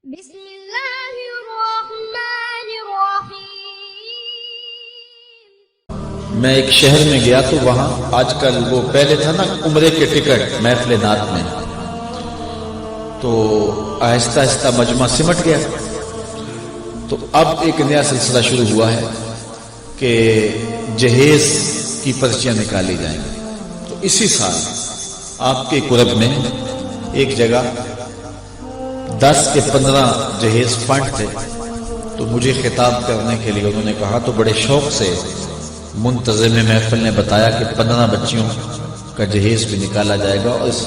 بسم اللہ الرحمن الرحیم۔ میں ایک شہر میں گیا تو وہاں آج کل وہ پہلے تھا نا عمرے کے ٹکٹ محفل نعت میں، تو آہستہ آہستہ مجمع سمٹ گیا، تو اب ایک نیا سلسلہ شروع ہوا ہے کہ جہیز کی پرچیاں نکالی جائیں گی۔ تو اسی سال آپ کے قرب میں ایک جگہ 10 کے 15 جہیز فنڈ تھے، تو مجھے خطاب کرنے کے لیے انہوں نے کہا، تو بڑے شوق سے منتظم محفل نے بتایا کہ 15 بچیوں کا جہیز بھی نکالا جائے گا، اور اس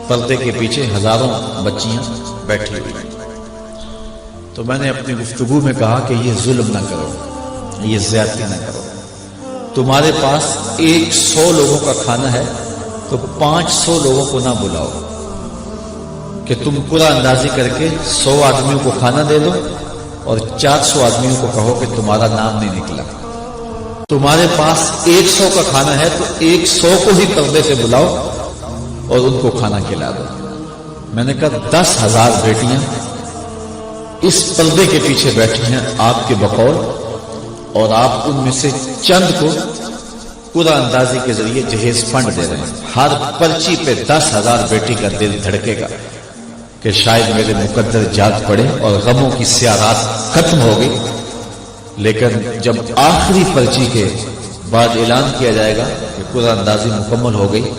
پردے کے پیچھے ہزاروں بچیاں بیٹھی ہوئی ہیں۔ تو میں نے اپنی گفتگو میں کہا کہ یہ ظلم نہ کرو، یہ زیادتی نہ کرو، تمہارے پاس 100 لوگوں کا کھانا ہے تو 500 لوگوں کو نہ بلاؤ کہ تم پورا اندازی کر کے 100 آدمیوں کو کھانا دے دو اور 400 آدمیوں کو کہو کہ تمہارا نام نہیں نکلا۔ تمہارے پاس 100 کا کھانا ہے تو 100 کو ہی پردے سے بلاؤ اور ان کو کھانا کھلا دو۔ میں نے کہا 10,000 بیٹیاں اس پردے کے پیچھے بیٹھی ہیں آپ کے بقول، اور آپ ان میں سے چند کو پورا اندازی کے ذریعے جہیز فنڈ دے رہے ہیں۔ ہر پرچی پہ 10,000 بیٹی کا دل دھڑکے گا کہ شاید میرے مقدر جاگ پڑے اور غموں کی سیاہ رات ختم ہو گئی، لیکن جب آخری پرچی کے بعد اعلان کیا جائے گا کہ پورا اندازی مکمل ہو گئی،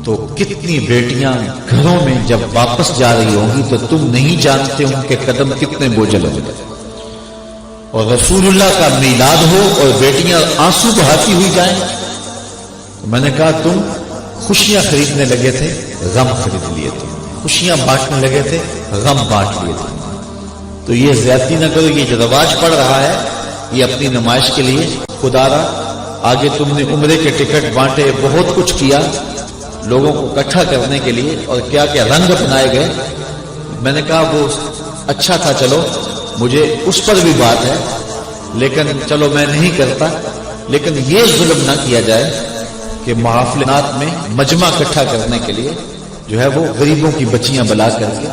تو کتنی بیٹیاں گھروں میں جب واپس جا رہی ہوں گی تو تم نہیں جانتے ان کے قدم کتنے بوجھل ہوں گے، اور رسول اللہ کا میلاد ہو اور بیٹیاں آنسو بہاتی ہوئی جائیں۔ میں نے کہا تم خوشیاں خریدنے لگے تھے، غم خرید لیے تھے، خوشیاں بانٹنے لگے تھے، غم بانٹ لیے تھے۔ تو یہ زیادتی نہ کرو، یہ جو رواج پڑ رہا ہے یہ اپنی نمائش کے لیے، خدا را آگے تم نے عمرے کے ٹکٹ بانٹے، بہت کچھ کیا لوگوں کو اکٹھا کرنے کے لیے، اور کیا کیا رنگ اپنائے گئے۔ میں نے کہا وہ اچھا تھا، چلو مجھے اس پر بھی بات ہے، لیکن چلو میں نہیں کرتا، لیکن یہ ظلم نہ کیا جائے کہ محافلات میں مجمع اکٹھا کرنے کے لیے جو ہے وہ غریبوں کی بچیاں بلا کر کے،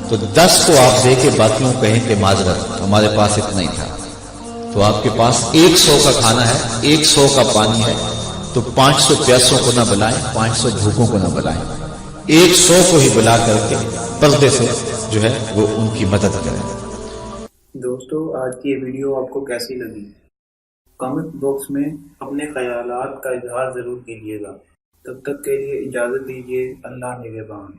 تو 10 کو آپ دے کے باقیوں کہیں کہ معذرت ہمارے پاس اتنا ہی تھا۔ تو آپ کے پاس 100 کا کھانا ہے، 100 کا پانی ہے، تو 500 پیاسوں کو نہ بلائیں، 500 بھوکوں کو نہ بلائیں، 100 کو ہی بلا کر کے پردے سے جو ہے وہ ان کی مدد کریں۔ دوستو، آج کی یہ ویڈیو آپ کو کیسی لگی؟ کمنٹ باکس میں اپنے خیالات کا اظہار ضرور کیجیے گا۔ تب تک کے لیے اجازت دیجیے، اللہ نگہبان۔